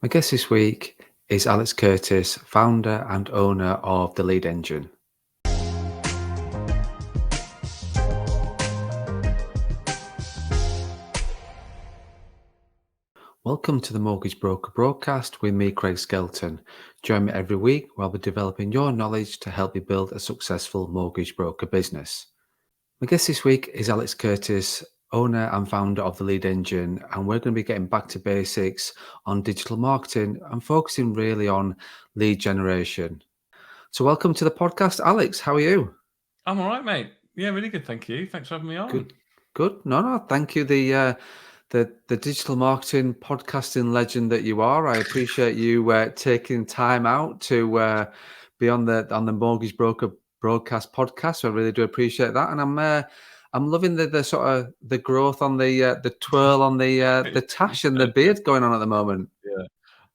My guest this week is Alex Curtis, founder and owner of The Lead Engine. Welcome to the Mortgage Broker Broadcast with me, Craig Skelton. Join me every week while we're developing your knowledge to help you build a successful mortgage broker business. My guest this week is Alex Curtis, owner and founder of The Lead Engine, and we're going to be getting back to basics on digital marketing and focusing really on lead generation. So welcome to the podcast, Alex. How are you? I'm all right, mate. Yeah, really good. Thank you. Thanks for having me on. Good. No. Thank you. The digital marketing podcasting legend that you are. I appreciate you taking time out to be on the Mortgage Broker Broadcast podcast. So I really do appreciate that, and I'm loving the sort of the growth on the twirl on the tash and the beard going on at the moment. Yeah,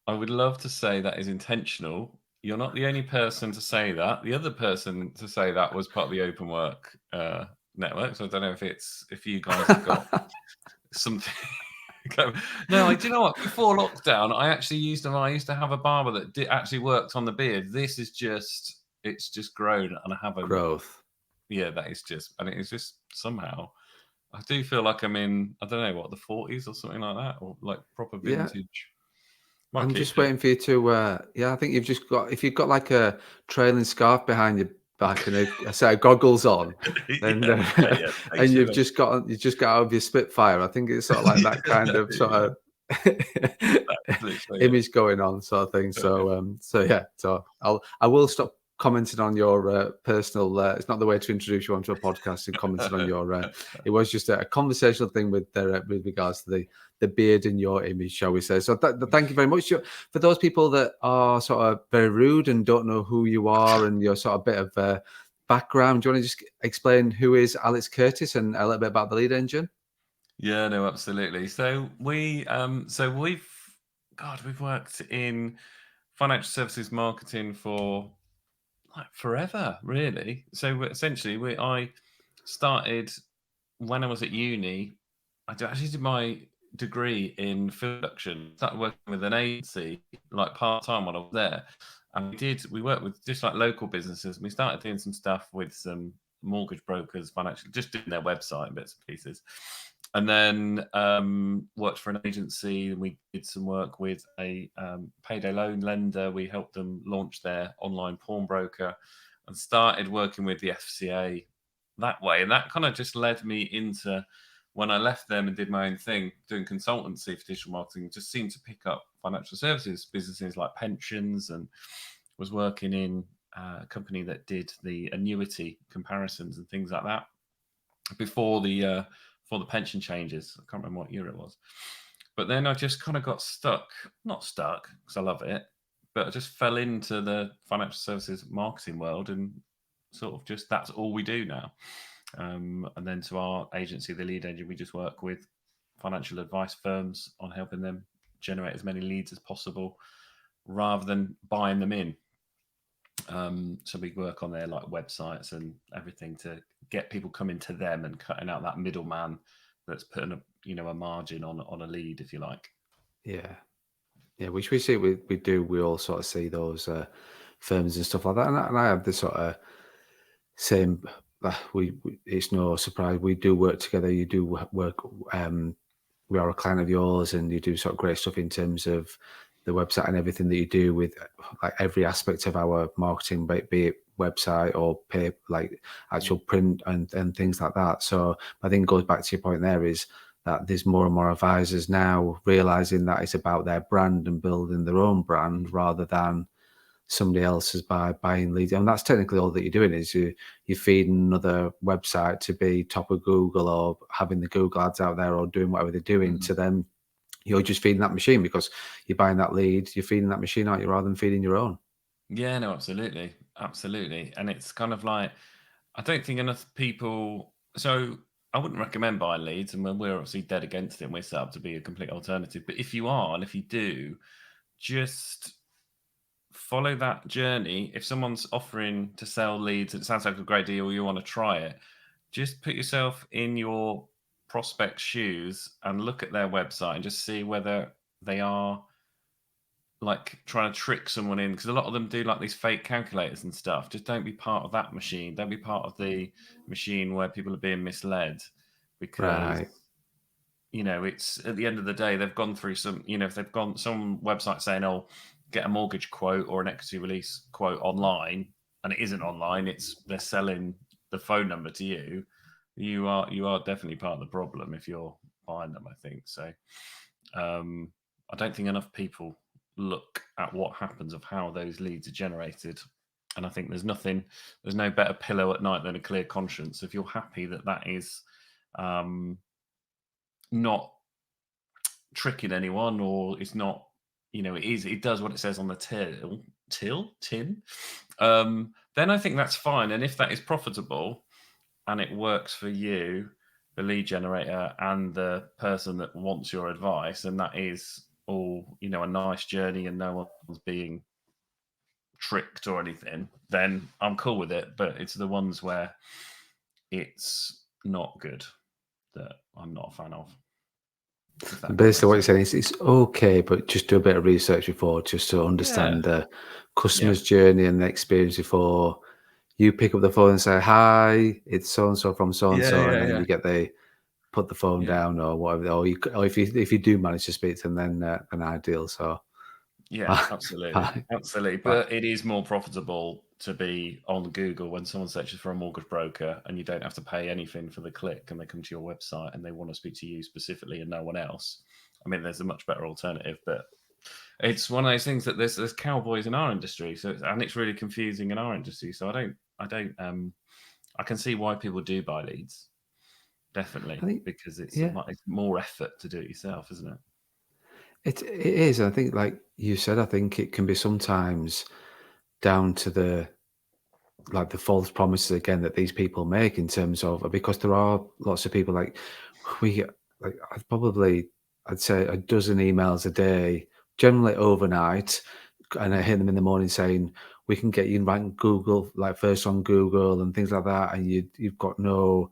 I would love to say that is intentional. You're not the only person to say that. The other person to say that was part of the Open Work network. So I don't know if you guys have got something. No, do you know what? Before lockdown, I used to have a barber that actually worked on the beard. It's just grown, and I haven't. Growth. Yeah, that is just, and it's just somehow. I do feel like I'm in, I don't know what, the 40s or something like that, or like proper Yeah. vintage. Might I'm keep just it. waiting for you to. I think if you've got like a trailing scarf behind your back and a set of goggles on, then Yeah, and basically. you've just got out of your Spitfire. I think it's sort of like that kind of sort Yeah, of that's literally it. image going on, sort of thing. That is So yeah. So I will stop commenting on your personal. It's not the way to introduce you onto a podcast and commenting on your. It was just a conversational thing with regards to the beard in your image, shall we say. So thank you very much. For those people that are sort of very rude and don't know who you are and your sort of bit of background, do you want to just explain who is Alex Curtis and a little bit about the Lead Engine? Yeah, no, absolutely. We've worked in financial services marketing for like forever, really. So essentially, I started when I was at uni. Actually did my degree in film production. Started working with an agency like part time when I was there, and we worked with just like local businesses. We started doing some stuff with some mortgage brokers, financial, just doing their website and bits and pieces. And then worked for an agency. We did some work with a payday loan lender. We helped them launch their online pawnbroker, and started working with the FCA that way. And that kind of just led me into, when I left them and did my own thing, doing consultancy for digital marketing, just seemed to pick up financial services businesses like pensions, and was working in a company that did the annuity comparisons and things like that before the pension changes. I can't remember what year it was, but then I just kind of got stuck. Not stuck because I love it, but I just fell into the financial services marketing world, and sort of just that's all we do now. And then to our agency, the Lead Engine, we just work with financial advice firms on helping them generate as many leads as possible rather than buying them in. So we work on their like websites and everything to get people coming to them and cutting out that middleman that's putting a margin on a lead, if you like. Yeah, which we see we do. We all sort of see those firms and stuff like that, and I have the sort of same. We it's no surprise we do work together. You do work. We are a client of yours, and you do sort of great stuff in terms of the website and everything that you do with like every aspect of our marketing, be it website or pay, like actual print and things like that. So I think it goes back to your point there is that there's more and more advisors now realizing that it's about their brand and building their own brand rather than somebody else's by buying leads. And that's technically all that you're doing is you're feeding another website to be top of Google or having the Google ads out there or doing whatever they're doing Mhm. to them. You're just feeding that machine because you're buying that lead, you're feeding that machine, aren't you, rather than feeding your own. Yeah, no, absolutely, absolutely. And it's kind of like, I don't think enough people. So I wouldn't recommend buying leads, and we're obviously dead against it. And we're set up to be a complete alternative. But if you are, and if you do, just follow that journey. If someone's offering to sell leads, it sounds like a great deal, you want to try it, just put yourself in your prospect's shoes and look at their website and just see whether they are like trying to trick someone in, because a lot of them do like these fake calculators and stuff. Just don't be part of that machine. Don't be part of the machine where people are being misled, because Right. it's at the end of the day, they've gone through some, if they've gone some website saying, oh, get a mortgage quote or an equity release quote online, and it isn't online, they're selling the phone number to you. You are definitely part of the problem if you're buying them, I think. So I don't think enough people look at what happens of how those leads are generated. And I think there's no better pillow at night than a clear conscience. If you're happy that that is um, not tricking anyone, or it's not, it does what it says on the tin, then I think that's fine. And if that is profitable and it works for you, the lead generator, and the person that wants your advice, and that is all, a nice journey and no one's being tricked or anything, then I'm cool with it. But it's the ones where it's not good that I'm not a fan of, if that Basically, makes what you're sense. saying is it's okay, but just do a bit of research before, just to Yeah. understand the Yeah. customer's journey and the experience before you pick up the phone and say, "Hi, it's so and so from so and Yeah. so," and Yeah. then Yeah. you get the put the phone Yeah. down or whatever. Or if you do manage to speak to them, then an ideal. So, Yeah, right, absolutely. right, Absolutely. right. But it is more profitable to be on Google when someone searches for a mortgage broker, and you don't have to pay anything for the click, and they come to your website and they want to speak to you specifically and no one else. I mean, there's a much better alternative, but it's one of those things that there's cowboys in our industry, and it's really confusing in our industry. So I can see why people do buy leads, I definitely, think, because yeah, it's more effort to do it yourself, isn't it? it is. I think, like you said, I think it can be sometimes down to the false promises again that these people make in terms of, because there are lots of people like we get, like I'd say a dozen emails a day, generally overnight, and I hear them in the morning saying we can get you ranked Google, like first on Google and things like that, and you've got no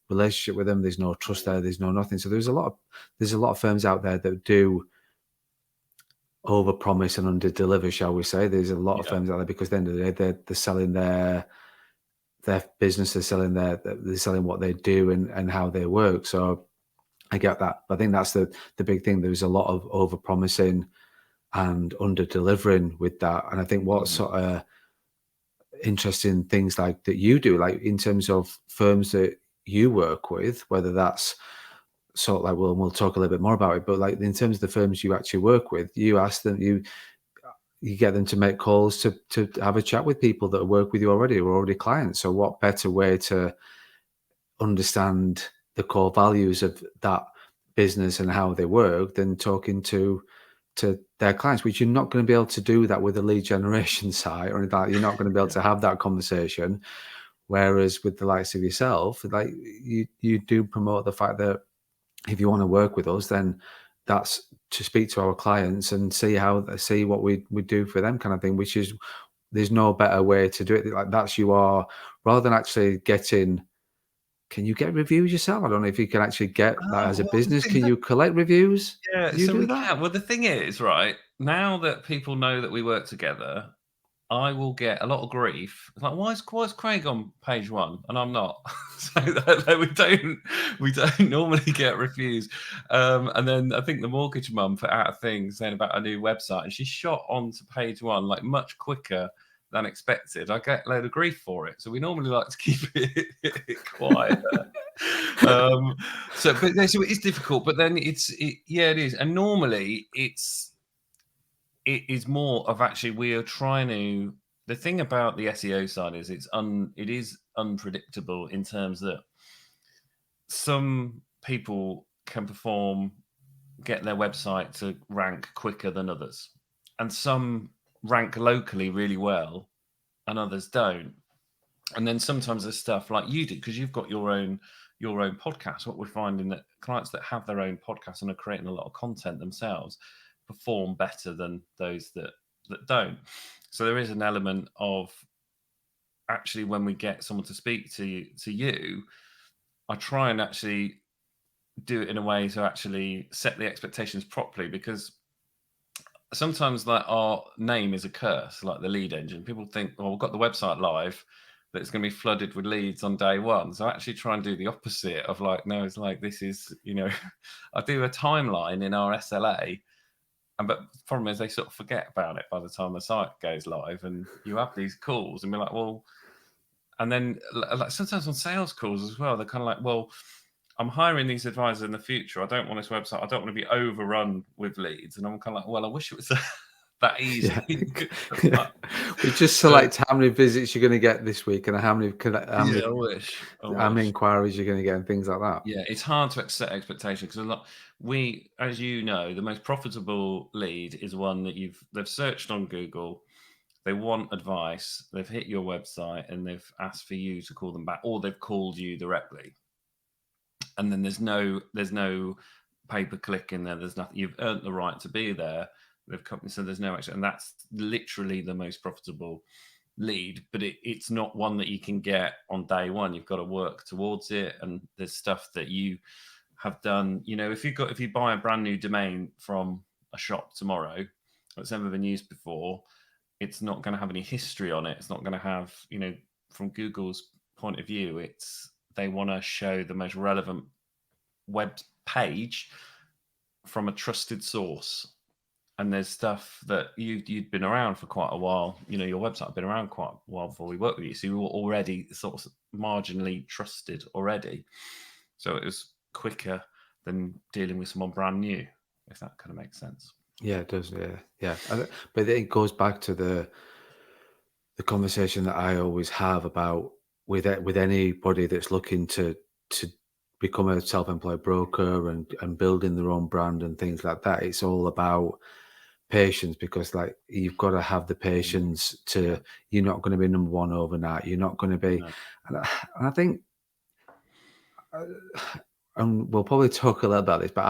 relationship with them, there's no trust there, there's no nothing. So there's a lot of firms out there that do overpromise and underdeliver, shall we say. There's a lot of Yeah. firms out there because at the end of the day they're selling their business, they're selling what they do and how they work. So I get that. I think that's the big thing. There's a lot of over promising and under delivering with that. And I think what Mhm. sort of interesting things like that you do, like in terms of firms that you work with, whether that's sort of like, well, we'll talk a little bit more about it, but like in terms of the firms you actually work with, you ask them, you get them to make calls to have a chat with people that work with you already, who are already clients. So what better way to understand the core values of that business and how they work than talking to their clients, which you're not going to be able to do that with a lead generation site or anything like that. You're not going to be able Yeah. to have that conversation. Whereas with the likes of yourself, like you do promote the fact that if you want to work with us, then that's to speak to our clients and see what we do for them, kind of thing, which is, there's no better way to do it. Like that's, you are, rather than actually getting, can you get reviews yourself? I don't know if you can actually get that Oh, as a well, business. Can you collect reviews? yeah, Do you so do we that? can. Well, the thing is, right, now that people know that we work together, I will get a lot of grief. It's like, why is Craig on page one and I'm not? So we don't normally get reviews. And then I think the mortgage mum put out a thing saying about a new website, and she shot onto page one like much quicker than expected. I get a load of grief for it. So we normally like to keep it quiet. Um, but so it is difficult, but then yeah, it is. And normally it is more of, actually, we are trying to, the thing about the SEO side is it is unpredictable, in terms that some people can get their website to rank quicker than others, and some rank locally really well and others don't. And then sometimes there's stuff like you do, because you've got your own podcast. What we're finding, that clients that have their own podcast and are creating a lot of content themselves perform better than those that don't. So there is an element of, actually, when we get someone to speak to you, I try and actually do it in a way to actually set the expectations properly, because sometimes like our name is a curse, like the lead engine. People think, "Oh, we've got the website live, that it's going to be flooded with leads on day one." So I actually try and do the opposite of like, no, it's like this is, I do a timeline in our SLA, but the problem is they sort of forget about it by the time the site goes live, and you have these calls and be like, well, and then like sometimes on sales calls as well, they're kind of like, well, I'm hiring these advisors in the future. I don't want this website. I don't want to be overrun with leads. And I'm kind of like, well, I wish it was that Yeah. easy. Yeah. We just But select how many visits you're gonna get this week and yeah, I wish. I how many wish. inquiries you're gonna get and things like that. Yeah, it's hard to set expectations because a lot we, as you know, the most profitable lead is one that they've searched on Google, they want advice, they've hit your website and they've asked for you to call them back, or they've called you directly. And then there's no pay per click in there. There's nothing. You've earned the right to be there. They've come, so there's no extra, and that's literally the most profitable lead. But it's not one that you can get on day one. You've got to work towards it, and there's stuff that you have done. If you buy a brand new domain from a shop tomorrow that's never been used before, it's not going to have any history on it. It's not going to have, from Google's point of view, they want to show the most relevant web page from a trusted source. And there's stuff that you'd been around for quite a while. Your website had been around quite a while before we worked with you, so you were already sort of marginally trusted already. So it was quicker than dealing with someone brand new, if that kind of makes sense. Yeah, it does. Yeah, yeah. But it goes back to the conversation that I always have about with anybody that's looking to become a self-employed broker and building their own brand and things like that. It's all about patience because like you've got to have the Mm, patience yeah, to you're not going to be number one overnight. You're not going to be, no, and I think uh, and we'll probably talk a little about this, but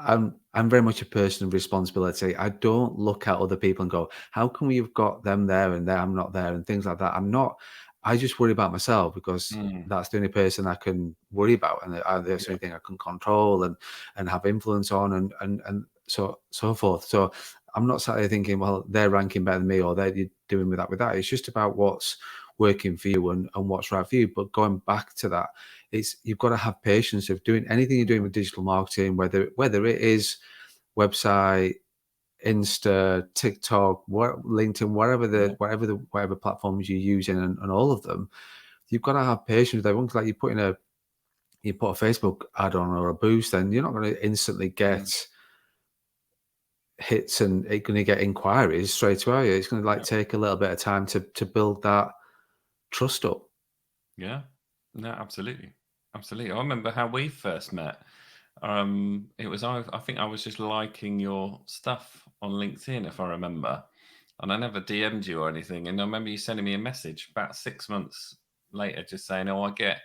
I'm very much a person of responsibility. I don't look at other people and go, "How come you've got them there and there I'm not there?" and things like that. I'm not. I just worry about myself because mm, that's the only person I can worry about, and that's the yeah, only thing I can control and have influence on, and so forth. So I'm not sat there thinking, "Well, they're ranking better than me," or they're doing with that. It's just about what's working for you and what's right for you. But going back to that, it's you've got to have patience of doing anything you're doing mm, with digital marketing, whether it is website, Insta, TikTok, LinkedIn, yeah, whatever platforms you're using, and all of them, you've got to have patience with everyone. 'Cause like you put a Facebook ad on or a boost, then you're not going to instantly mm, get hits and it's going to get inquiries straight away. It's going to like yeah. take a little bit of time to build that trust up. Yeah. No, absolutely. Absolutely. I remember how we first met. It was I think I was just liking your stuff on LinkedIn, if I remember. And I never DM'd you or anything. And I remember you sending me a message about 6 months later just saying, "Oh, I get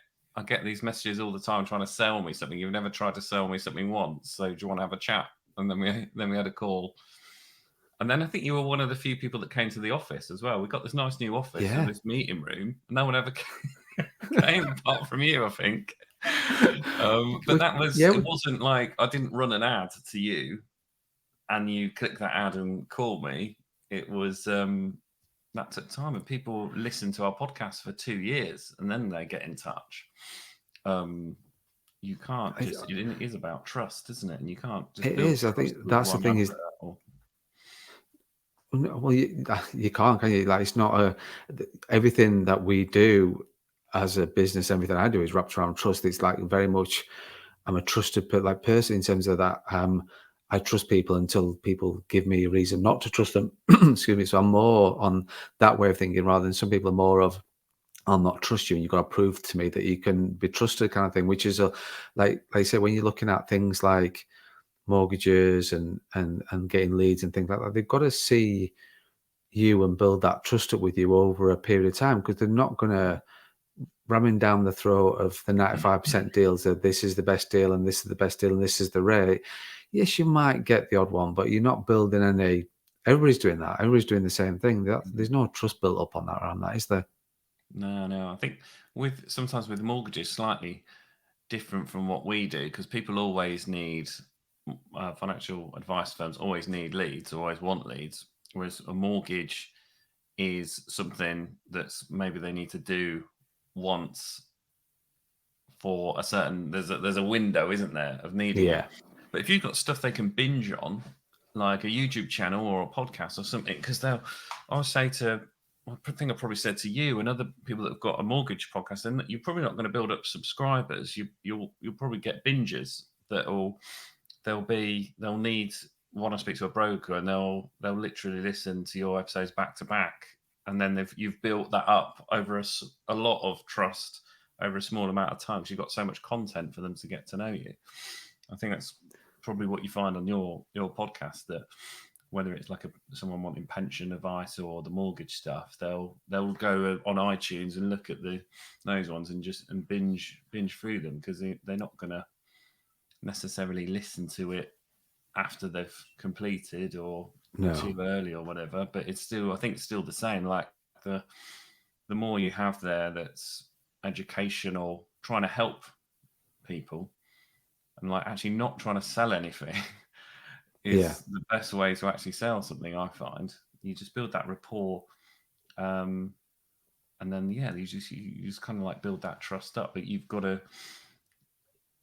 these messages all the time trying to sell me something. You've never tried to sell me something once. So do you want to have a chat?" And then we had a call. And then I think you were one of the few people that came to the office as well. We got this nice new office, so Yeah. this meeting room. No one ever came apart from you, I think. But We, yeah, it wasn't like I didn't run an ad to you and you click that ad and call me. It was that took time, and people listen to our podcast for 2 years and then they get in touch. Um, you can't I, just, it is about trust, isn't it? And you can't just it build is. I trust think with that's the one thing is advert. Or, no, well, you can't, can you? Like, it's not everything that we do as a business. Everything I do is wrapped around trust. It's like very much. I'm a trusted person in terms of that. I trust people until people give me a reason not to trust them. Excuse me. So I'm more on that way of thinking rather than some people are more of I'll not trust you, and you've got to prove to me that you can be trusted, kind of thing. Which is a like I say when you're looking at things like mortgages and getting leads and things like that, they've got to see you and build that trust up with you over a period of time because they're not going to ramming down the throat of the 95% deals that this is the best deal and this is the best deal and this is the rate. Yes, you might get the odd one, but you're not building any. Everybody's doing that. Everybody's doing the same thing. There's no trust built up on that around that, is there? no, no. I think sometimes with mortgages, slightly different from what we do because people always need financial advice firms always need leads, always want leads, whereas a mortgage is something that's maybe they need to do once for a certain there's a window, isn't there, of needing Yeah. it. But if you've got stuff they can binge on, like a YouTube channel or a podcast or something, because I would say to, I think I probably said to you and other people that have got a mortgage podcast, and you're probably not going to build up subscribers. You'll probably get bingers they'll need want to speak to a broker, and they'll literally listen to your episodes back to back, and then you've built that up over a lot of trust over a small amount of time because you've got so much content for them to get to know you. I think that's probably what you find on your podcast, that whether it's like someone wanting pension advice or the mortgage stuff, they'll go on iTunes and look at those ones and binge through them, because they're not going to necessarily listen to it after they've completed or No. too early or whatever. But it's still, I think it's still the same. Like the more you have there that's educational, trying to help people, and like actually not trying to sell anything Yeah. is the best way to actually sell something, I find. You just build that rapport, and then you just kind of like build that trust up. But you've got to,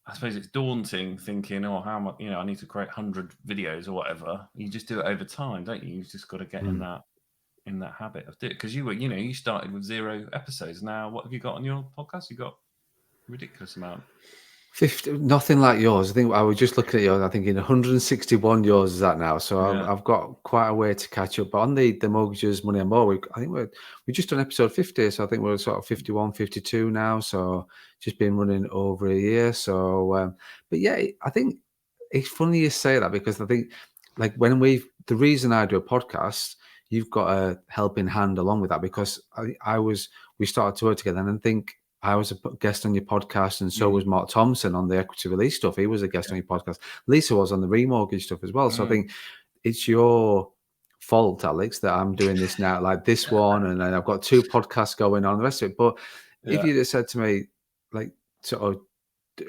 I suppose it's daunting thinking, oh, how much, I need to create 100 videos or whatever. You just do it over time, don't you? You've just got to get in that habit of doing it. Because you started with 0 episodes. Now, what have you got on your podcast? You got a ridiculous amount. 50, nothing like yours. I think I was just looking at yours. I think in 161 yours is that now. So Yeah. I've got quite a way to catch up. But on the mortgages, money and more, I think we just done episode 50. So I think we're sort of 51, 52 now. So just been running over a year. So, but yeah, I think it's funny you say that, because I think like the reason I do a podcast, you've got a helping hand along with that, because we started to work together, and I think I was a guest on your podcast, and so was Mark Thompson on the equity release stuff. He was a guest on your podcast. Lisa was on the remortgage stuff as well. So I think it's your fault, Alex, that I'm doing this now, like this one, and then I've got 2 podcasts going on, the rest of it. But if you'd have said to me, like, sort of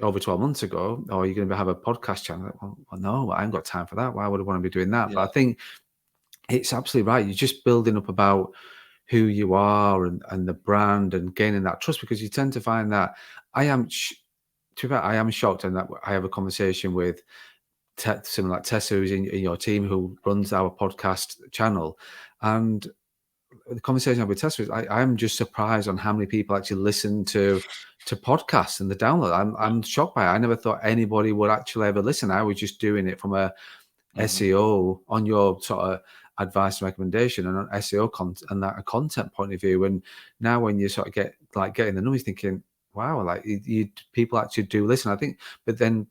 over 12 months ago, "Oh, you're going to have a podcast channel?" Like, well, no, I ain't got time for that. Why would I want to be doing that? But I think it's absolutely right. You're just building up about who you are and the brand, and gaining that trust, because you tend to find that I am, to be fair, I am shocked, and that I have a conversation with someone like Tessa, who's in your team, who runs our podcast channel, and the conversation I have with Tessa is I'm just surprised on how many people actually listen to podcasts and the download. I'm shocked by it. I never thought anybody would actually ever listen. I was just doing it from a SEO on your sort of advice and recommendation, and on SEO content and that content point of view. And now when you sort of getting the numbers, thinking, wow, like people actually do listen. I think, but then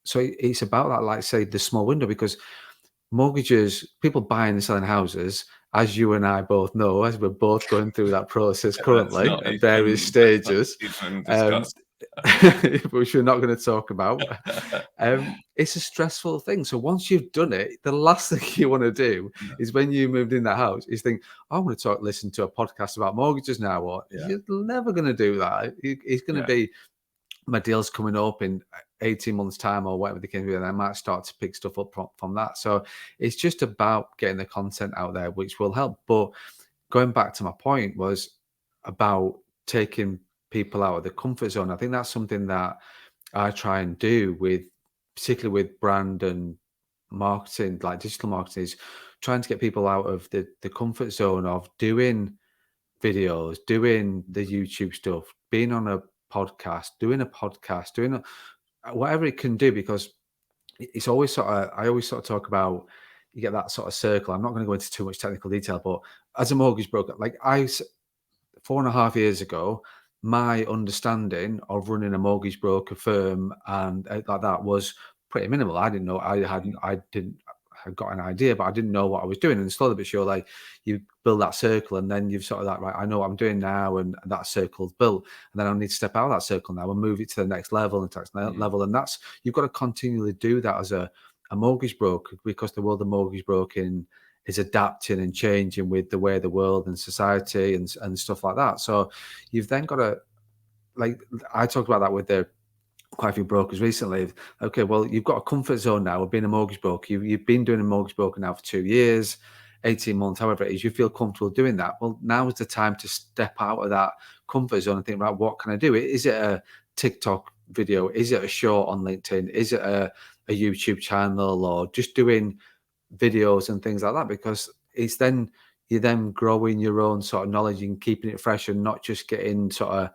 so it's about that, like say the small window, because mortgages, people buying and selling houses, as you and I both know, as we're both going through that process currently at various stages, Let's not even um, discuss. which we're not going to talk about. It's a stressful thing. So once you've done it, the last thing you want to do is, when you moved in that house, is think, I want to listen to a podcast about mortgages now. Or you're never going to do that. It's going to be, my deal's coming up in 18 months time or whatever the case may be, and I might start to pick stuff up from that. So it's just about getting the content out there, which will help. But going back to my point was about taking people out of the comfort zone. I think that's something that I try and do particularly with brand and marketing, like digital marketing, is trying to get people out of the comfort zone of doing videos, doing the YouTube stuff, being on a podcast, doing whatever it can do, because it's always I always sort of talk about, you get that sort of circle. I'm not going to go into too much technical detail, but as a mortgage broker, like 4.5 years ago, my understanding of running a mortgage broker firm and like that was pretty minimal. I didn't know, I got an idea, but I didn't know what I was doing. And slowly but surely, like, you build that circle, and then you've sort of like, right, I know what I'm doing now, and that circle's built. And then I need to step out of that circle now and move it to the next level and level. And that's, you've got to continually do that as a mortgage broker, because the world of mortgage broking is adapting and changing with the way the world and society and stuff like that. So you've then got to, like, I talked about that with the quite a few brokers recently. Okay, well, you've got a comfort zone now of being a mortgage broker. You've been doing a mortgage broker now for 2 years, 18 months, however it is. You feel comfortable doing that. Well, now is the time to step out of that comfort zone and think, right, what can I do? Is it a TikTok video? Is it a show on LinkedIn? Is it a YouTube channel, or just doing videos and things like that? Because it's then you're then growing your own sort of knowledge and keeping it fresh, and not just getting sort of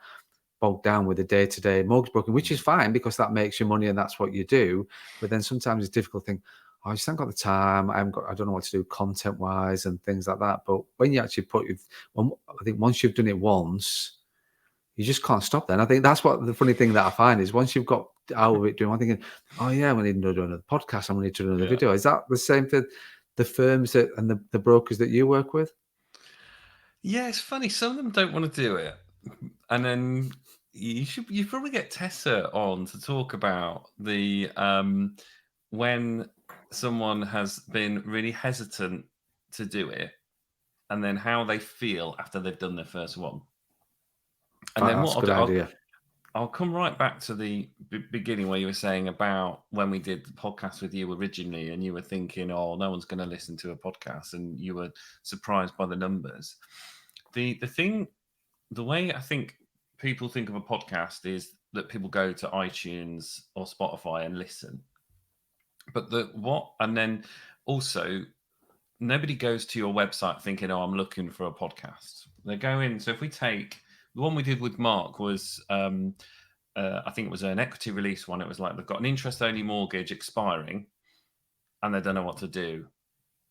bogged down with the day-to-day mortgage broking, which is fine because that makes you money and that's what you do. But then sometimes it's difficult to think, oh, I just haven't got the time. I don't know what to do content-wise and things like that. But when you actually I think once you've done it once, you just can't stop then. I think that's what the funny thing that I find is, once you've got out of it doing one thing, oh yeah, we need to do another podcast, and we need to do another Yeah. video. Is that the same for the firms and the brokers that you work with? Yeah, it's funny. Some of them don't want to do it, and then you probably get Tessa on to talk about the when someone has been really hesitant to do it, and then how they feel after they've done their first one. And then That's what a I'll good do, idea. I'll come right back to the beginning where you were saying about when we did the podcast with you originally, and you were thinking, "Oh, no one's going to listen to a podcast," and you were surprised by the numbers. The thing, the way I think people think of a podcast is that people go to iTunes or Spotify and listen. But and then also nobody goes to your website thinking, "Oh, I'm looking for a podcast." They go in. So if we take the one we did with Mark was, I think it was an equity release one. It was like they've got an interest only mortgage expiring, and they don't know what to do.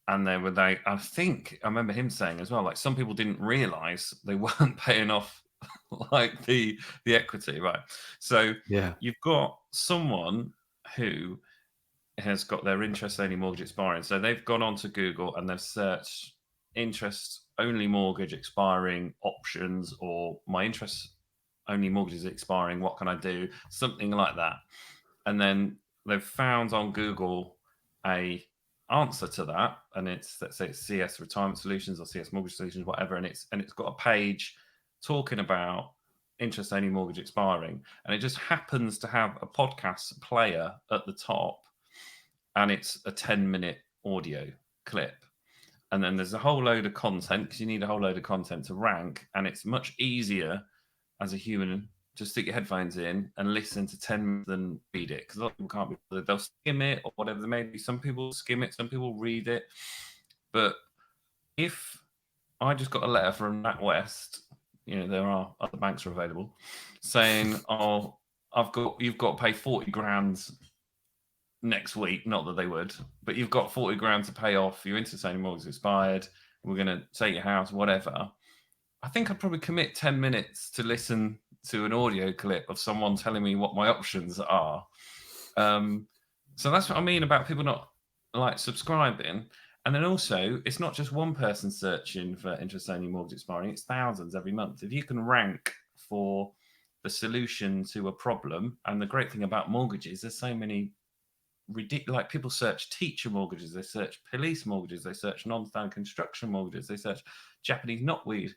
And I think I remember him saying as well, like some people didn't realize they weren't paying off like the equity, right? So Yeah. you've got someone who has got their interest only mortgage expiring. So they've gone onto Google and they've searched interest only mortgage expiring options, or my interest only mortgage is expiring. What can I do? Something like that. And then they've found on Google a answer to that, and it's, let's say it's CS Retirement Solutions or CS Mortgage Solutions, whatever, and it's got a page talking about interest only mortgage expiring, and it just happens to have a podcast player at the top, and it's a 10-minute audio clip. And then there's a whole load of content, because you need a whole load of content to rank, and it's much easier as a human to stick your headphones in and listen to 10 minutes than read it, because a lot of people can't be bothered. They'll skim it or whatever they may be. Some people skim it, some people read it. But if I just got a letter from NatWest, there are other banks are available, saying, "Oh, you've got to pay 40 grand next week." Not that they would, but you've got 40 grand to pay off. Your interest only mortgage expired. We're going to take your house, whatever. I think I'd probably commit 10 minutes to listen to an audio clip of someone telling me what my options are. So that's what I mean about people not like subscribing. And then also, it's not just one person searching for interest only mortgage expiring, it's thousands every month. If you can rank for the solution to a problem, and the great thing about mortgages, there's so many ridiculous, like people search teacher mortgages, they search police mortgages, they search non-standard construction mortgages, they search Japanese knotweed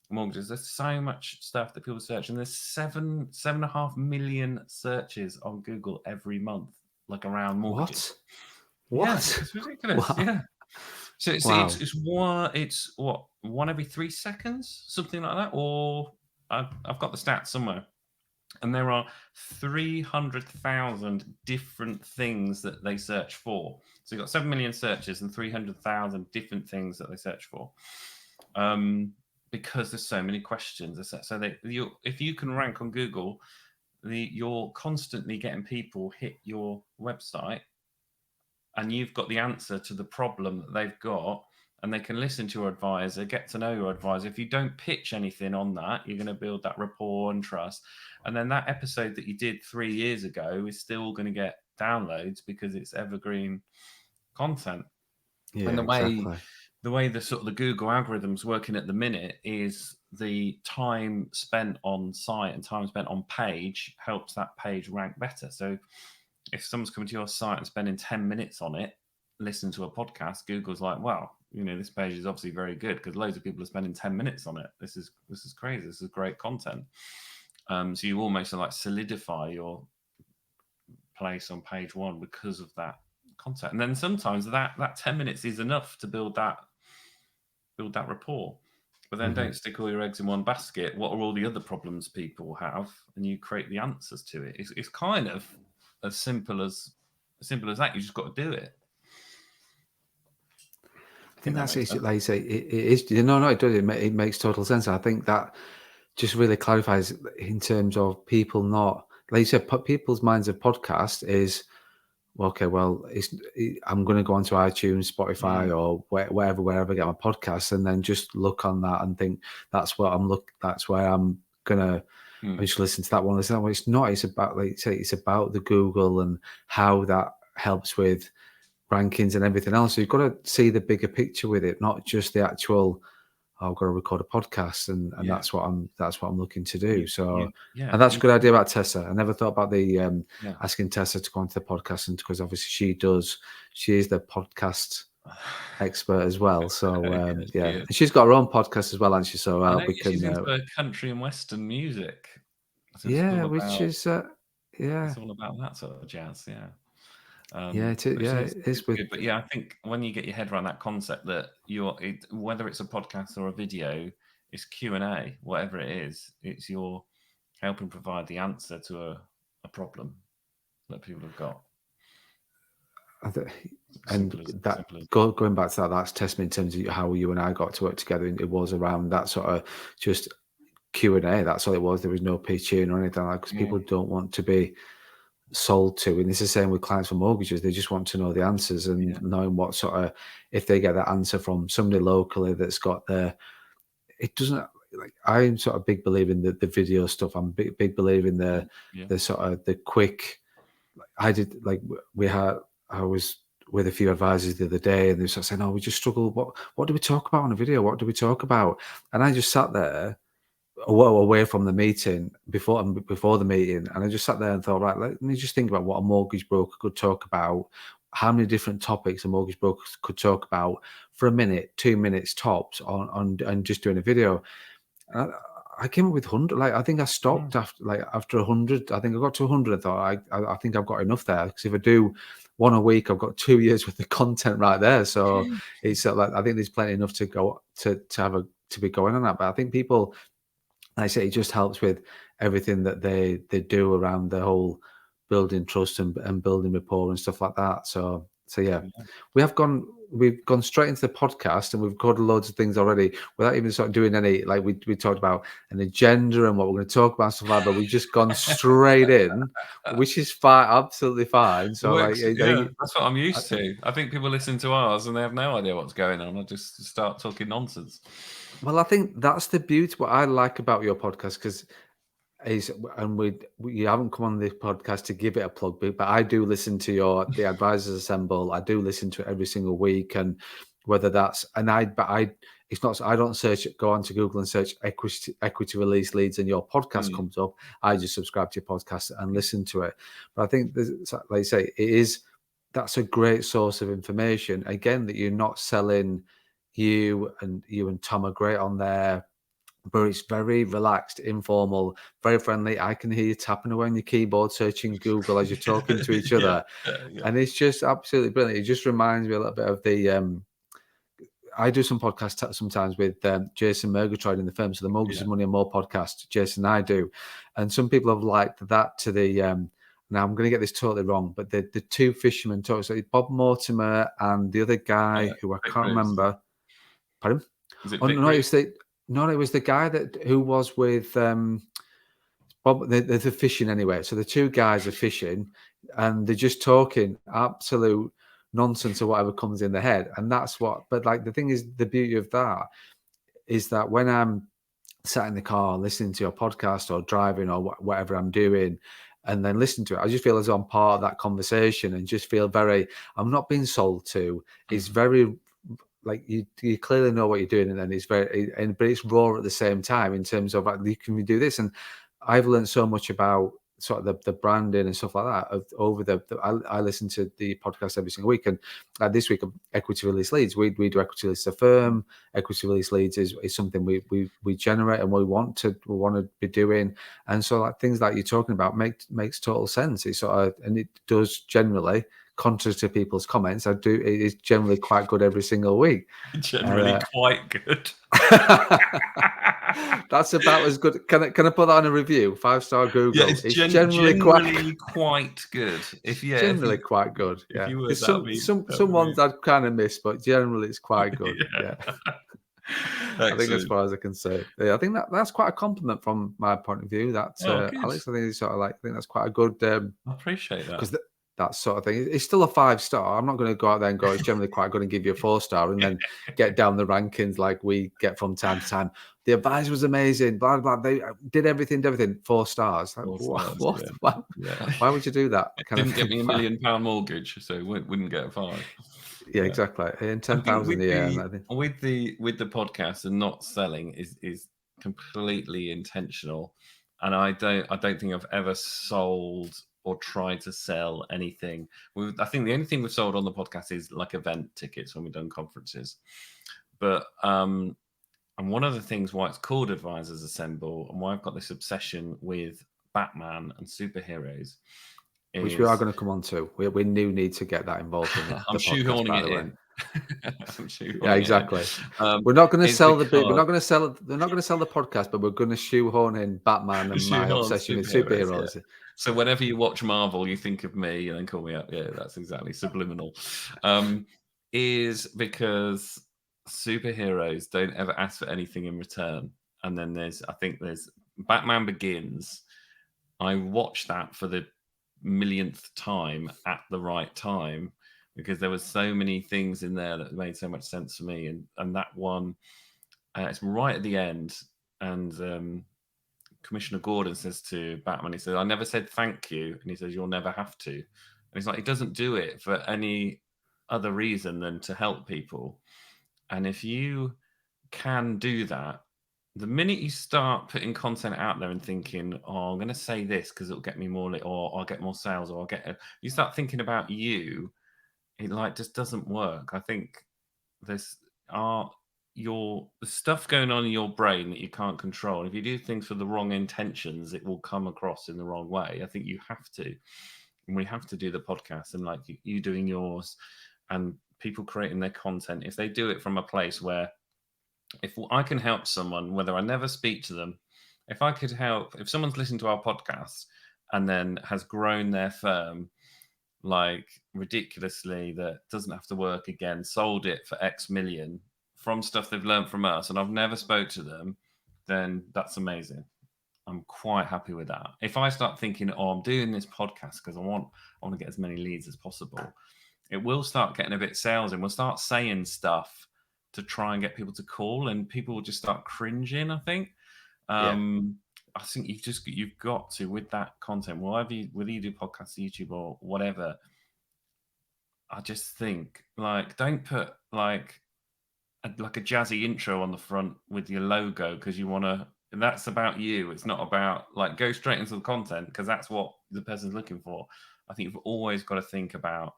mortgages. There's so much stuff that people search, and there's 7.5 million searches on Google every month, like around mortgages. What? Yeah, it's ridiculous. Wow. Yeah. So Wow. it's one every 3 seconds, something like that. Or I've got the stats somewhere, and there are 300,000 different things that they search for. So you've got 7 million searches and 300,000 different things that they search for. Because there's so many questions. So if you can rank on Google, you're constantly getting people hit your website, and you've got the answer to the problem that they've got, and they can listen to your advisor, get to know your advisor. If you don't pitch anything on that, you're going to build that rapport and trust. And then that episode that you did 3 years ago is still going to get downloads because it's evergreen content. And Yeah, exactly. the way the sort of the Google algorithms working at the minute is the time spent on site and time spent on page helps that page rank better. So if someone's coming to your site and spending 10 minutes on it, listen to a podcast, Google's like, wow, this page is obviously very good because loads of people are spending 10 minutes on it. This is crazy. This is great content. So you almost like solidify place on page one because of that content. And then sometimes that 10 minutes is enough to build that rapport. But then Mhm. don't stick all your eggs in one basket. What are all the other problems people have? And you create the answers to it. It's kind of as simple as that. You just got to do it. I I think think that that's makes it. sense. Like you say, it is. No, it does. It makes total sense. I think that just really clarifies in terms of people not, like you said, people's minds of podcast is, well, okay, well, I'm going to go onto iTunes, Mm, Spotify, or wherever I get my podcasts, and then just look on that and think that's what I'm look. That's where I'm gonna. I mm, just listen to that one. Listen to that one. It's not. It's about, like you say, it's about the Google and how that helps with rankings and everything else. So you've got to see the bigger picture with it, not just the actual, "Oh, I've got to record a podcast," and yeah. that's what I'm looking to And do. So, yeah, and that's a you good can, idea about Tessa. I never thought about the yeah. asking Tessa to go onto the podcast, and because obviously she is the podcast expert as well. So Yeah, she yeah, is. and she's got her own podcast as well, hasn't she? So I know we she's can into country and western music, so yeah, which is yeah, it's all about that sort of jazz. Yeah. yeah, Which yeah, is it is with good. But yeah, I think when you get your head around that concept that whether it's a podcast or a video, it's Q&A, whatever it is, it's your helping provide the answer to a problem that people have got. I th- and Simple as that simple as going back to that, that's testament in terms of how you and I got to work together. And it was around that sort of just Q&A. That's all it was. There was no pitching or anything like that, because mm, people don't want to be sold to. And it's the same with clients for mortgages. They just want to know the answers and yeah, knowing what sort of, if they get that answer from somebody locally that's got it doesn't, like, I'm sort of big believer in the video stuff. I'm big believer in mm, yeah, the sort of the quick. I did, like, I was with a few advisors the other day, and they were sort of saying, "Oh, we just struggle. What do we talk about on a video? What do we talk about?" And I just sat there away from the meeting before the meeting, and I just sat there and thought, right, let me just think about what a mortgage broker could talk about, how many different topics a mortgage broker could talk about for a minute, 2 minutes tops on and just doing a video. I, I came up with 100. Like, I think I mm, stopped after 100. I think I got to 100. I thought I think I've got enough there, because if I do one a week, I've got 2 years worth of content right there. So it's like, I think there's plenty enough to go to have to be going on that. But I think people, like I say, it just helps with everything that they do around the whole building trust and building rapport and stuff like that. So yeah, yeah. we've gone straight into the podcast, and we've covered loads of things already without even sort of doing any, like, we talked about an agenda and what we're going to talk about and stuff like that, but we've just gone straight in, which is fine, absolutely fine. It So, like, works. Yeah, that's what I'm used to. I think people listen to ours and they have no idea what's going on. I just start talking nonsense. well, I think that's the beauty, what I like about your podcast, because is, and we haven't come on this podcast to give it a plug, but I do listen to the Advisors Assemble. I do listen to it every single week, and whether that's, and it's not, I don't go onto Google and search equity release leads and your podcast Mm, comes up. I just subscribe to your podcast and listen to it. But I think like you say, that's a great source of information. Again, that you're not selling. You and Tom are great on there, but it's very relaxed, informal, very friendly. I can hear you tapping away on your keyboard, searching Google as you're talking to each yeah, other, yeah, and it's just absolutely brilliant. It just reminds me a little bit of the. I do some podcasts sometimes with Jason Murgatroyd in the firm, so the Mortgage yeah. is Money and More podcast. Jason and I do, and some people have liked that to the. Now I'm going to get this totally wrong, but the two fishermen talk. So it's Bob Mortimer and the other guy who I Vic can't Bruce. remember. Pardon? Is it Oh Vic no, Bruce? it was the guy who was with Bob. They're fishing anyway. So the two guys are fishing, and they're just talking absolute nonsense or whatever comes in their head, and that's what. But, like, the thing is, the beauty of that is that when I'm sat in the car listening to your podcast or driving or whatever I'm doing, and then listen to it, I just feel as though I'm part of that conversation, and just feel very. I'm not being sold to. It's Mm, very, like, you clearly know what you're doing, and then it's but it's raw at the same time in terms of, like, you can do this. And I've learned so much about sort of the branding and stuff like that over I listen to the podcast every single week, and this week equity release leads, we do equity release a firm. Equity release leads is something we generate and we want to be doing, and so like things like you're talking about makes total sense. It's sort of, and it does generally, contrary to people's comments, it is generally quite good every single week. Generally quite good. That's about as good. Can I put that on a review? 5-star Google. Yeah, it's generally quite good. Generally quite good. If Yeah, you would, there's that'd be some ones I'd kind of miss, but generally it's quite good. Yeah. I think as far as I can say, yeah, I think that's quite a compliment from my point of view. That good. Alex, I think it's sort of like, I think that's quite a good. I appreciate that, because that sort of thing. It's still a 5-star. I'm not going to go out there and go, it's generally quite good and give you a 4-star and then get down the rankings like we get from time to time. The advice was amazing. Blah blah. They did everything. 4 stars. Like, 4 stars, what? yeah. Why would you do that? Didn't get me £1 million mortgage, so wouldn't get a 5. Yeah, exactly. And 10,000 a year. With the podcast and not selling is completely intentional, and I don't think I've ever sold or tried to sell anything. I think the only thing we've sold on the podcast is like event tickets when we've done conferences. But and one of the things why it's called Advisors Assemble and why I've got this obsession with Batman and superheroes, which we are going to come on to. We need to get that involved in I'm shoehorning it in. Yeah, exactly. We're not going to sell we're not going to sell the podcast, but we're going to shoehorn in Batman and my obsession with superheroes. Yeah. So whenever you watch Marvel, you think of me and then call me up. Yeah, that's exactly subliminal. Is because superheroes don't ever ask for anything in return. And then there's Batman Begins. I watched that for the millionth time at the right time, because there was so many things in there that made so much sense for me. And that one, it's right at the end. And Commissioner Gordon says to Batman, he says, I never said thank you. And he says, you'll never have to. And he's like, he doesn't do it for any other reason than to help people. And if you can do that, the minute you start putting content out there and thinking, oh, I'm going to say this because it'll get me more, or I'll get more sales, or you start thinking about you, it just doesn't work. I think there's the stuff going on in your brain that you can't control. If you do things for the wrong intentions, it will come across in the wrong way. I think you have to, and we have to do the podcast, and like you doing yours and people creating their content. If they do it from a place where, if I can help someone, whether I never speak to them, if someone's listened to our podcast and then has grown their firm like ridiculously, that doesn't have to work again, sold it for X million from stuff they've learned from us, and I've never spoke to them, then that's amazing. I'm quite happy with that. If I start thinking, oh, I'm doing this podcast because I want to get as many leads as possible, it will start getting a bit salesy, and we'll start saying stuff to try and get people to call, and people will just start cringing, I think. I think you've got to, with that content, whether you do podcasts, YouTube, or whatever, I just think, don't put like a jazzy intro on the front with your logo because you want to. And that's about you. It's not about go straight into the content because that's what the person's looking for. I think you've always got to think about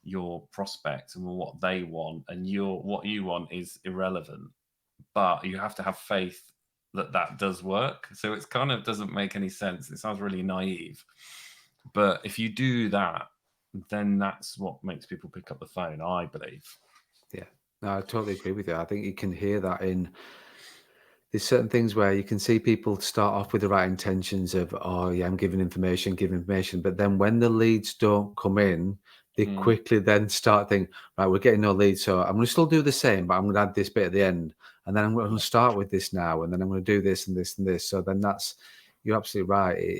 your prospects and what they want, and what you want is irrelevant, but you have to have faith that does work. So it's kind of doesn't make any sense. It sounds really naive, but if you do that, then that's what makes people pick up the phone, I believe. Yeah, no, I totally agree with you. I think you can hear that there's certain things where you can see people start off with the right intentions of, oh yeah, I'm giving information, but then when the leads don't come in, they quickly then start thinking, right, we're getting no leads, so I'm going to still do the same, but I'm going to add this bit at the end, and then I'm going to start with this now, and then I'm going to do this and this and this. So then you're absolutely right. It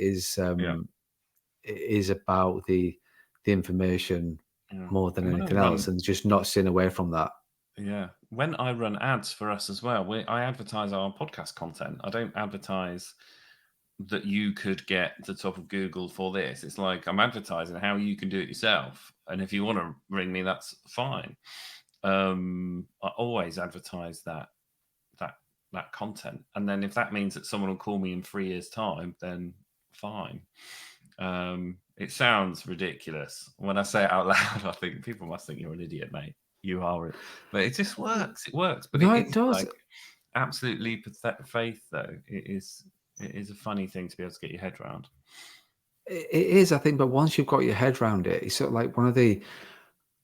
is about the information more than anything else, and just not staying away from that. Yeah. When I run ads for us as well, I advertise our podcast content. I don't advertise that you could get to the top of Google for this. It's like I'm advertising how you can do it yourself. And if you want to ring me, that's fine. I always advertise that content. And then if that means that someone will call me in 3 years' time, then fine. It sounds ridiculous. When I say it out loud, I think people must think you're an idiot, mate. You are it. But it just works. It works. But No, it it is does. like absolute leap of faith, though. It is a funny thing to be able to get your head around. It is, I think, but once you've got your head around it, it's sort of like one of the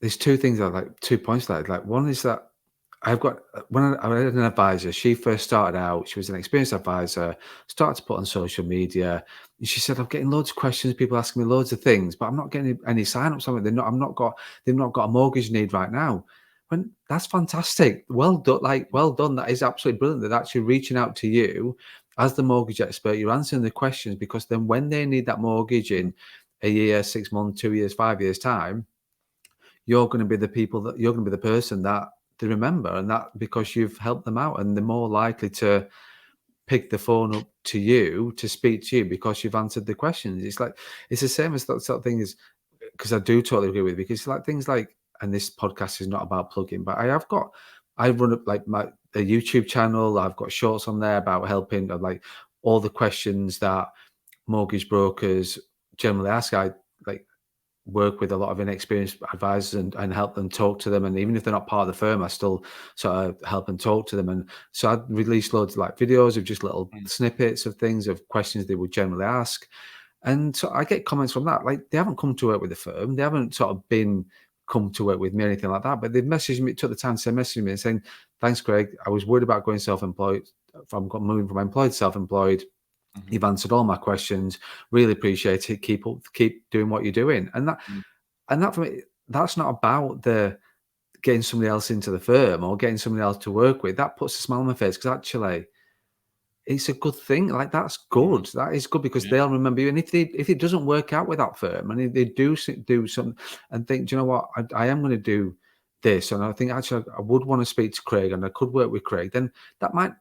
there's two things that like 2 points that like one is that I've got when I had an advisor, she first started out, she was an experienced advisor, started to put on social media. And she said, I'm getting loads of questions, people asking me loads of things, but I'm not getting any sign-ups on it. They've not got a mortgage need right now. When that's fantastic. Well done, like well done. That is absolutely brilliant. They're actually reaching out to you as the mortgage expert. You're answering the questions because then when they need that mortgage Mm, in a year, 6 months, 2 years, 5 years time, you're going to be the people that you're going to be the person that they remember, and that yeah. because you've helped them out, and they're more likely to pick the phone up to you to speak to you because you've answered the questions. It's like it's the same as that sort of thing is because I do totally agree with you because like things like, and this podcast is not about plugging, but I run up like my a YouTube channel. I've got shorts on there about helping like all the questions that mortgage brokers generally ask. I like work with a lot of inexperienced advisors and help them talk to them. And even if they're not part of the firm, I still sort of help and talk to them. And so I'd release loads of like videos of just little Mm, snippets of things, of questions they would generally ask. And so I get comments from that. Like they haven't come to work with the firm. They haven't sort of come to work with me or anything like that. But they've messaged me, took the time to message me and saying, thanks, Craig. I was worried about going self-employed. If I'm moving from employed to self-employed. mhm, You've answered all my questions. Really appreciate it. Keep doing what you're doing. mm, And that for me, that's not about the getting somebody else into the firm or getting somebody else to work with. That puts a smile on my face because actually it's a good thing. Like that's mm, good. That is good because yeah. they'll remember you. And if it doesn't work out with that firm, and if they do something and think, do you know what, I am going to do this, and I think actually I would want to speak to Craig, and I could work with Craig, then that might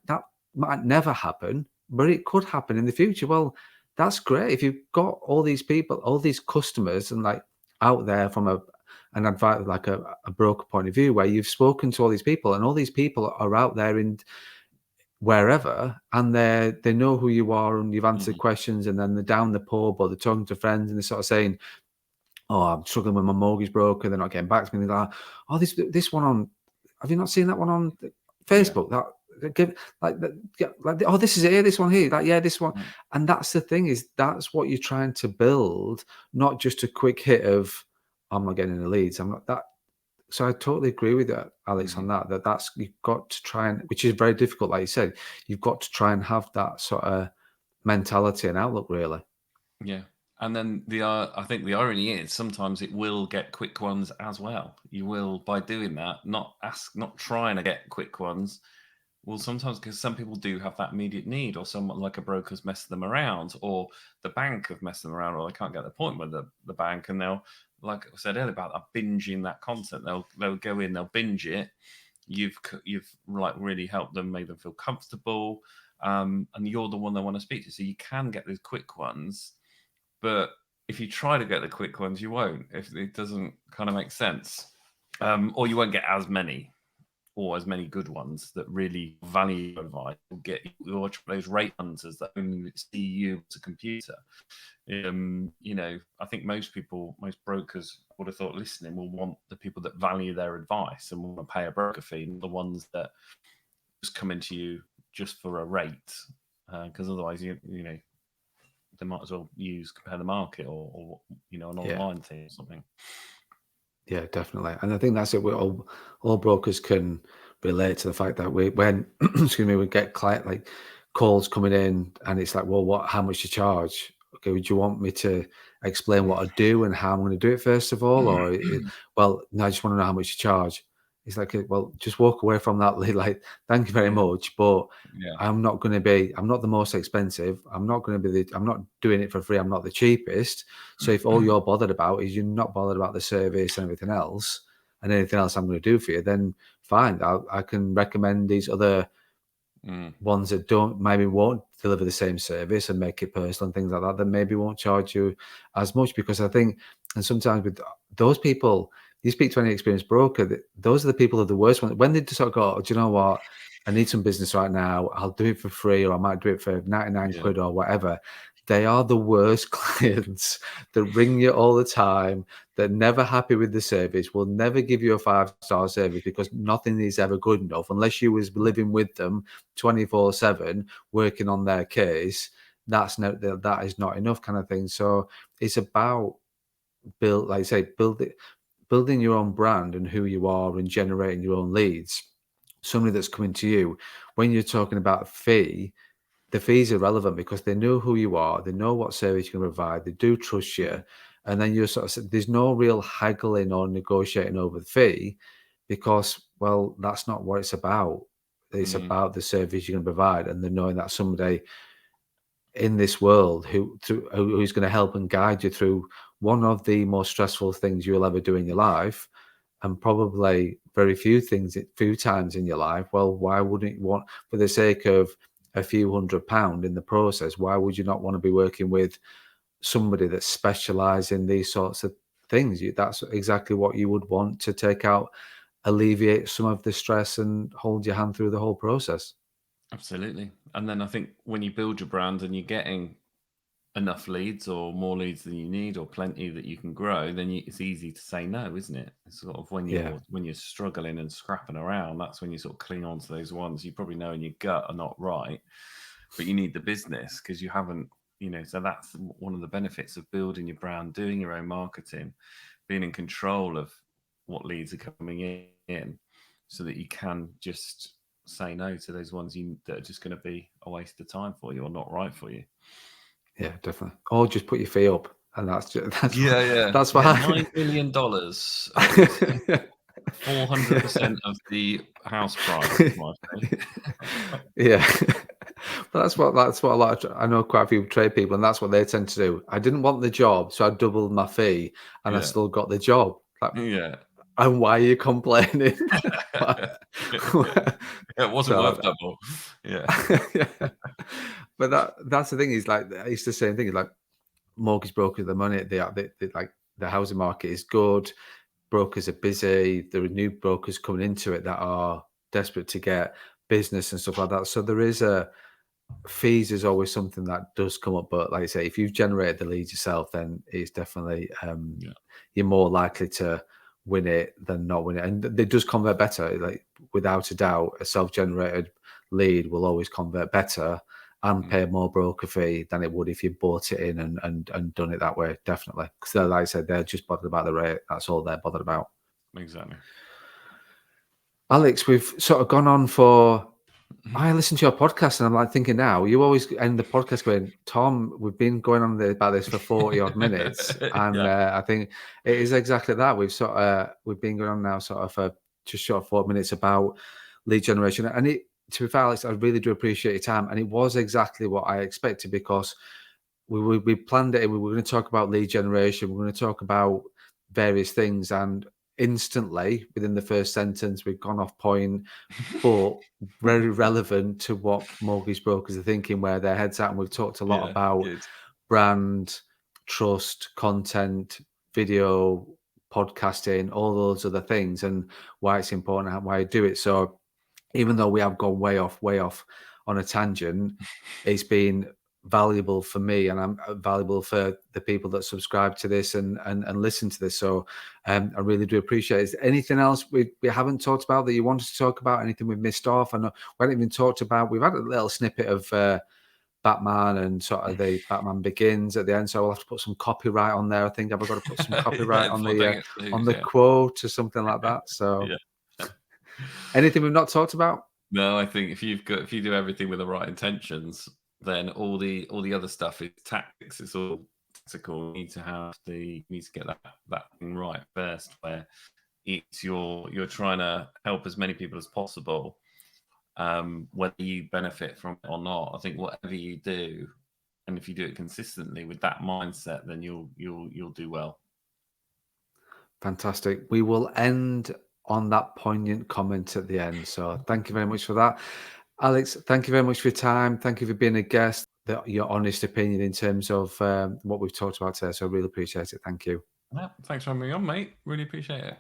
never happen, but it could happen in the future. Well, that's great if you've got all these people, all these customers, and like out there from an advice like a broker point of view, where you've spoken to all these people, and all these people are out there in wherever, and they know who you are, and you've answered Mhm, questions, and then they're down the pub or they're talking to friends, and they're sort of saying, "Oh, I'm struggling with my mortgage broker. They're not getting back to me." And they're like, "Oh, this one on. Have you not seen that one on yeah. Facebook? Give like oh, this is it here. This one here. Like yeah, this one." Mm, And that's the thing is that's what you're trying to build, not just a quick hit of, "I'm not getting any leads. I'm not that." So I totally agree with that, Alex, mhm. on that. That's you've got to try and, which is very difficult, like you said, you've got to try and have that sort of mentality and outlook, really. Yeah. And then I think the irony is sometimes it will get quick ones as well. You will, by doing that, not trying to get quick ones. Well, sometimes because some people do have that immediate need, or someone like a broker's messed them around, or the bank have messed them around, or they can't get the appointment with the bank, and they'll, like I said earlier about that binging that content, they'll go in, they'll binge it. You've like really helped them, made them feel comfortable, and you're the one they want to speak to, so you can get those quick ones. But if you try to get the quick ones, you won't. If it doesn't kind of make sense, or you won't get as many or as many good ones that really value your advice. You'll get those rate hunters that only see you as a computer. I think most people, most brokers would have thought listening will want the people that value their advice and want to pay a broker fee, not the ones that just come into you just for a rate. Because otherwise, they might as well use compare the market or an Yeah, online thing or something. yeah, definitely. And I think that's it. We all brokers can relate to the fact that when excuse me, we get client like calls coming in, and it's like, well, how much you charge? Okay, would you want me to explain what I do and how I'm going to do it first of all, or well, no, I just want to know how much you charge. It's like, well, just walk away from that. Like, thank you very Yeah, much, but yeah, I'm not the most expensive. I'm not doing it for free. I'm not the cheapest. So if all you're bothered about is you're not bothered about the service and everything else, and anything else I'm going to do for you, then fine. I can recommend these other mm, ones that don't maybe won't deliver the same service and make it personal and things like that. That maybe won't charge you as much because I think, and sometimes with those people, you speak to any experienced broker, those are the people who are the worst ones. When they just sort of go, oh, do you know what? I need some business right now. I'll do it for free, or I might do it for 99 yeah, quid or whatever. They are the worst clients that ring you all the time, they're never happy with the service, will never give you a five-star service because nothing is ever good enough unless you was living with them 24/7 working on their case. That's no that is not enough kind of thing. So it's about like I say, building your own brand and who you are and generating your own leads. Somebody that's coming to you, when you're talking about a fee, the fees are relevant because they know who you are, they know what service you can provide, they do trust you, Mm, and then you're there's no real haggling or negotiating over the fee because, well, that's not what it's about. It's mm, about the service you can provide, and then knowing that somebody in this world who's going to help and guide you through one of the most stressful things you'll ever do in your life, and probably very few times in your life. Well, why wouldn't you want, for the sake of a few £100 in the process, why would you not want to be working with somebody that specializes in these sorts of things? That's exactly what you would want to alleviate some of the stress and hold your hand through the whole process. absolutely. And then I think when you build your brand and you're getting enough leads or more leads than you need or plenty that you can grow, then it's easy to say no, isn't it? It's sort of Yeah. when you're struggling and scrapping around, that's when you sort of cling on to those ones you probably know in your gut are not right, but you need the business because you haven't, so that's one of the benefits of building your brand, doing your own marketing, being in control of what leads are coming in so that you can just say no to those ones that are just going to be a waste of time for you or not right for you. Yeah, definitely. Or just put your fee up, and Yeah, yeah, that's yeah. why. $9 million and Yeah. 400% of the house price is my fee. Yeah. But that's what a lot of I know quite a few trade people, and that's what they tend to do. I didn't want the job, so I doubled my fee, and I Yeah, still got the job. Like, yeah. and why are you complaining? Why- It wasn't so worth double. Yeah, yeah. But that's the thing is like it's the same thing. It's like mortgage brokers, the money they like the housing market is good. Brokers are busy. There are new brokers coming into it that are desperate to get business and stuff like that. So there is a fees is always something that does come up. But like I say, if you've generated the leads yourself, then it's definitely yeah, you're more likely to win it than not win it. And it does convert better. Like without a doubt, a self-generated lead will always convert better and mm, pay more broker fee than it would if you bought it in and done it that way. Definitely, because like I said, they're just bothered about the rate. That's all they're bothered about. exactly. Alex, we've sort of gone on for I listen to your podcast and I'm like thinking now, you always end the podcast going, Tom, we've been going on about this for 40 odd minutes. And Yeah. I think it is exactly that. We've been going on now sort of for just short of 4 minutes about lead generation. And to be fair, Alex, I really do appreciate your time. And it was exactly what I expected because we planned it. We were going to talk about lead generation. We're going to talk about various things. And instantly within the first sentence, we've gone off point, but very relevant to what mortgage brokers are thinking, where their heads at. And we've talked a lot Yeah, about good. brand, trust, content, video, podcasting, all those other things, and why it's important and why I do it. So even though we have gone way off on a tangent, it's been valuable for me, and I'm valuable for the people that subscribe to this and listen to this. So I really do appreciate it. Is there anything else we haven't talked about that you wanted to talk about? Anything we've missed off? I know we haven't even talked about. We've had a little snippet of Batman and sort of the Batman Begins at the end. So I'll have to put some copyright on there. I think I've got to put some copyright Yeah, before they get on sued, the yeah. quote or something like that. So Yeah. Yeah. anything we've not talked about? No, I think if you do everything with the right intentions, then all the other stuff is tactics. It's all tactical. You need to get that thing right first, where it's you're trying to help as many people as possible, whether you benefit from it or not. I think whatever you do, and if you do it consistently with that mindset, then you'll do well. Fantastic. We will end on that poignant comment at the end. So thank you very much for that. Alex, thank you very much for your time. Thank you for being a guest, your honest opinion in terms of what we've talked about today. So I really appreciate it. Thank you. Yeah, thanks for having me on, mate. Really appreciate it.